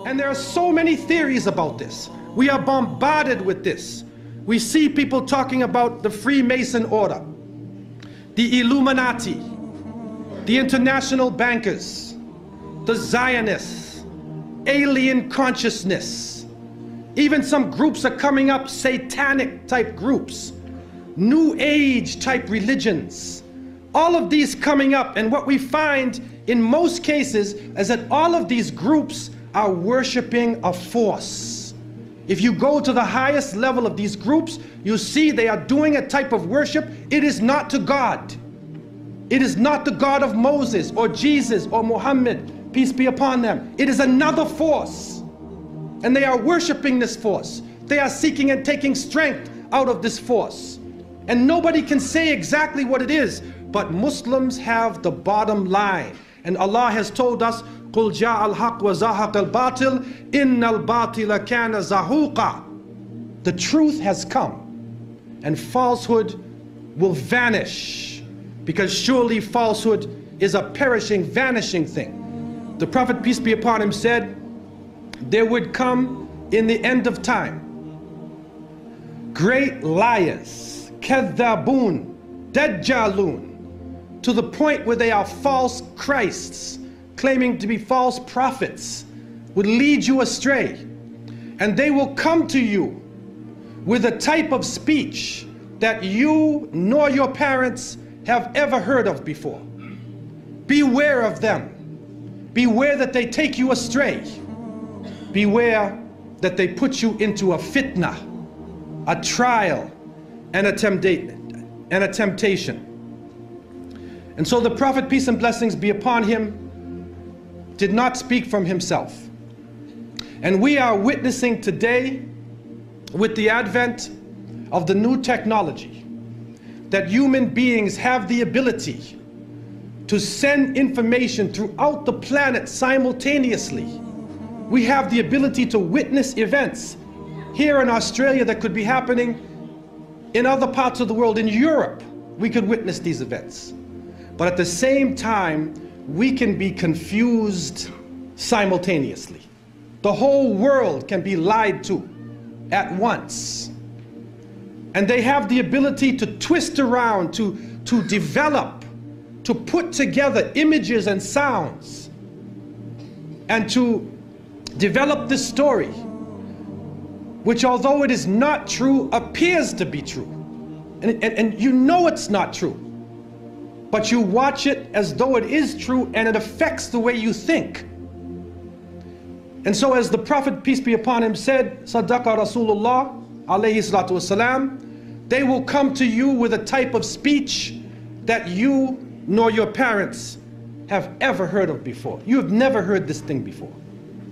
And there are so many theories about this. We are bombarded with this. We see people talking about the Freemason order, the Illuminati, the international bankers, the Zionists, alien consciousness. Even some groups are coming up, satanic type groups, New Age type religions. All of these coming up, and what we find in most cases is that all of these groups are worshiping a force. If you go to the highest level of these groups, you see they are doing a type of worship. It is not to God. It is not the God of Moses or Jesus or Muhammad, peace be upon them. It is another force. And they are worshiping this force. They are seeking and taking strength out of this force. And nobody can say exactly what it is, but Muslims have the bottom line. And Allah has told us, قُلْ جَاءَ الْحَقُّ وَزَهَقَ الْبَاطِلِ إِنَّ الْبَاطِلَ كَانَ زَهُوقًا. The truth has come, and falsehood will vanish, because surely falsehood is a perishing, vanishing thing. The Prophet, peace be upon him, said, there would come in the end of time great liars, kadhabun, dajjalun, to the point where they are false Christs, claiming to be false prophets, would lead you astray. And they will come to you with a type of speech that you nor your parents have ever heard of before. Beware of them. Beware that they take you astray. Beware that they put you into a fitna, a trial, and a temptation. And so the Prophet, peace and blessings be upon him, did not speak from himself. And we are witnessing today, with the advent of the new technology, that human beings have the ability to send information throughout the planet simultaneously. We have the ability to witness events here in Australia that could be happening in other parts of the world. In Europe, we could witness these events. But at the same time, we can be confused simultaneously. The whole world can be lied to at once. And they have the ability to twist around, to develop, to put together images and sounds, and to develop this story, which, although it is not true, appears to be true. And you know it's not true, but you watch it as though it is true, and it affects the way you think. And so, as the Prophet, peace be upon him, said, Sadaqa Rasulullah alayhi salatu wasalam, they will come to you with a type of speech that you nor your parents have ever heard of before. You have never heard this thing before.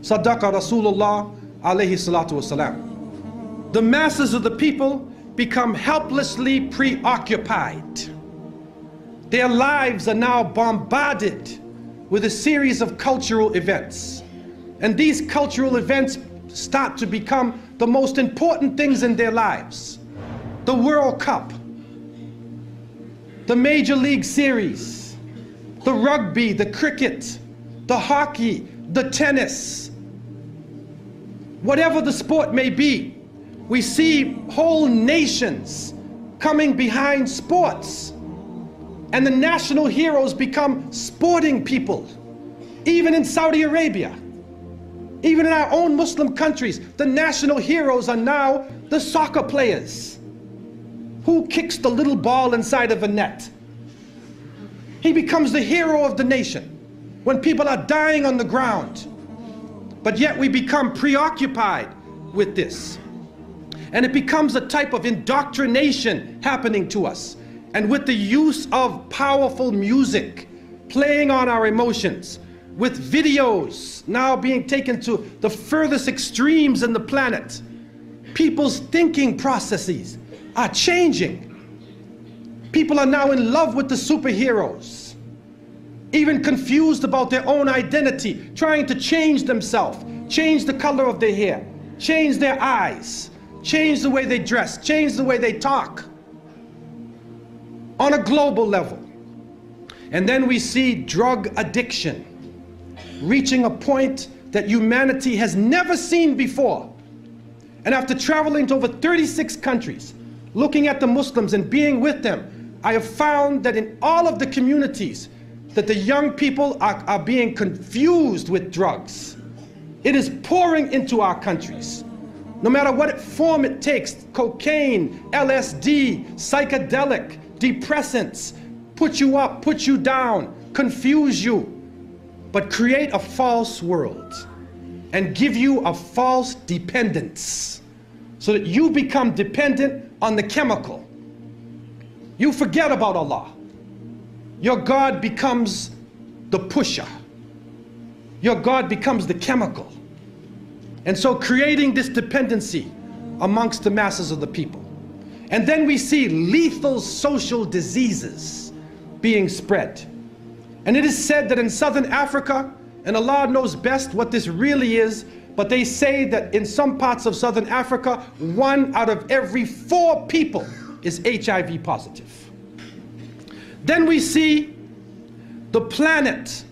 Sadaqa Rasulullah alayhi salatu wasalam. The masses of the people become helplessly preoccupied. Their lives are now bombarded with a series of cultural events. And these cultural events start to become the most important things in their lives. The World Cup, the Major League Series, the rugby, the cricket, the hockey, the tennis. Whatever the sport may be, we see whole nations coming behind sports. And the national heroes become sporting people. Even in Saudi Arabia, even in our own Muslim countries, the national heroes are now the soccer players. Who kicks the little ball inside of a net? He becomes the hero of the nation when people are dying on the ground. But yet we become preoccupied with this. And it becomes a type of indoctrination happening to us. And with the use of powerful music playing on our emotions, with videos now being taken to the furthest extremes in the planet, people's thinking processes are changing. People are now in love with the superheroes, even confused about their own identity, trying to change themselves, change the color of their hair, change their eyes, change the way they dress, change the way they talk, on a global level. And then we see drug addiction reaching a point that humanity has never seen before. And after traveling to over 36 countries, looking at the Muslims and being with them, I have found that in all of the communities, that the young people are being confused with drugs. It is pouring into our countries. No matter what form it takes, cocaine, LSD, psychedelic, depressants, put you up, put you down, confuse you, but create a false world and give you a false dependence so that you become dependent on the chemical. You forget about Allah. Your God becomes the pusher. Your God becomes the chemical. And so creating this dependency amongst the masses of the people. And then we see lethal social diseases being spread. And it is said that in Southern Africa, and Allah knows best what this really is, but they say that in some parts of Southern Africa, 1 out of every 4 people is HIV positive. Then we see the planet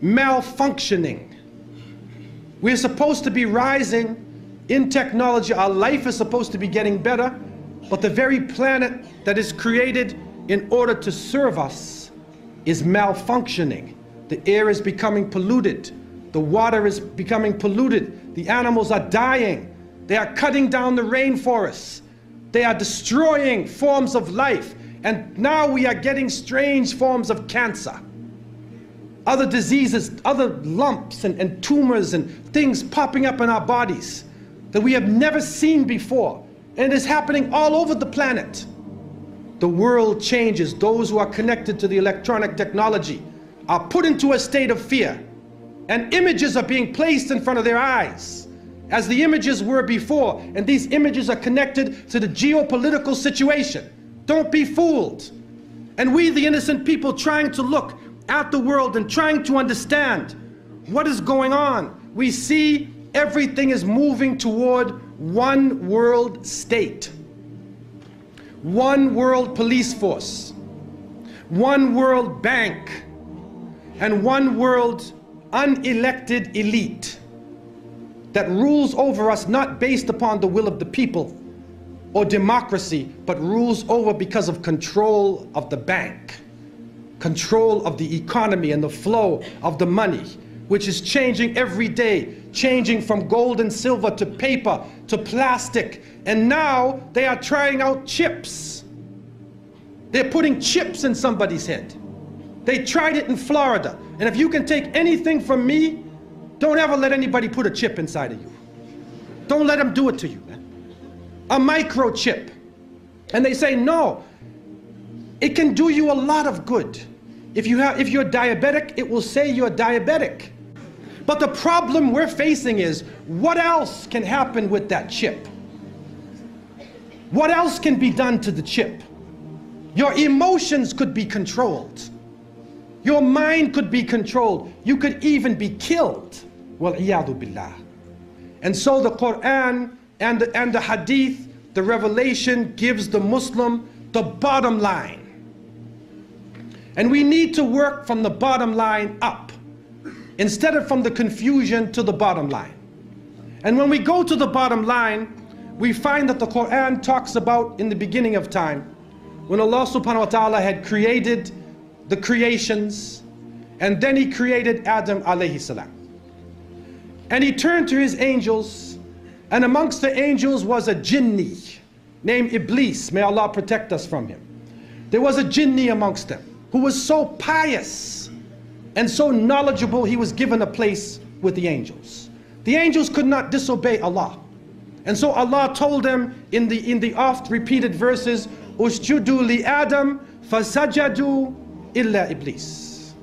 malfunctioning. We're supposed to be rising in technology. Our life is supposed to be getting better, but the very planet that is created in order to serve us is malfunctioning. The air is becoming polluted. The water is becoming polluted. The animals are dying. They are cutting down the rainforests. They are destroying forms of life. And now we are getting strange forms of cancer. Other diseases, other lumps and tumors and things popping up in our bodies that we have never seen before. And it is happening all over the planet. The world changes. Those who are connected to the electronic technology are put into a state of fear. And images are being placed in front of their eyes, as the images were before. And these images are connected to the geopolitical situation. Don't be fooled. And we, the innocent people, trying to look at the world and trying to understand what is going on, we see everything is moving toward one world state, one world police force, one world bank, and one world unelected elite that rules over us not based upon the will of the people or democracy, but rules over because of control of the bank, control of the economy and the flow of the money, which is changing every day, changing from gold and silver to paper to plastic. And now they are trying out chips. They're putting chips in somebody's head. They tried it in Florida. And if you can take anything from me, don't ever let anybody put a chip inside of you. Don't let them do it to you, man. A microchip. And they say, no, it can do you a lot of good. If you're diabetic, it will say you're diabetic. But the problem we're facing is, what else can happen with that chip? What else can be done to the chip? Your emotions could be controlled. Your mind could be controlled. You could even be killed. Wal-iyadu billah. And so the Quran and the Hadith, the revelation gives the Muslim the bottom line. And we need to work from the bottom line up, instead of from the confusion to the bottom line. And when we go to the bottom line, we find that the Quran talks about in the beginning of time, when Allah subhanahu wa ta'ala had created the creations, and then He created Adam alayhi salam. And He turned to His angels, and amongst the angels was a jinni named Iblis. May Allah protect us from him. There was a jinni amongst them who was so pious and so knowledgeable, he was given a place with the angels. The angels could not disobey Allah. And so Allah told them in the oft repeated verses, Usjudu li Adam fasajadu illa Iblis.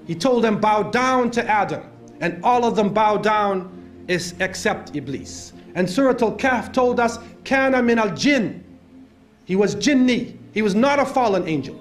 He told them, bow down to Adam, and all of them bow down except Iblis. And Surah Al-Kahf told us, Kana min al-jinn. He was jinni. He was not a fallen angel.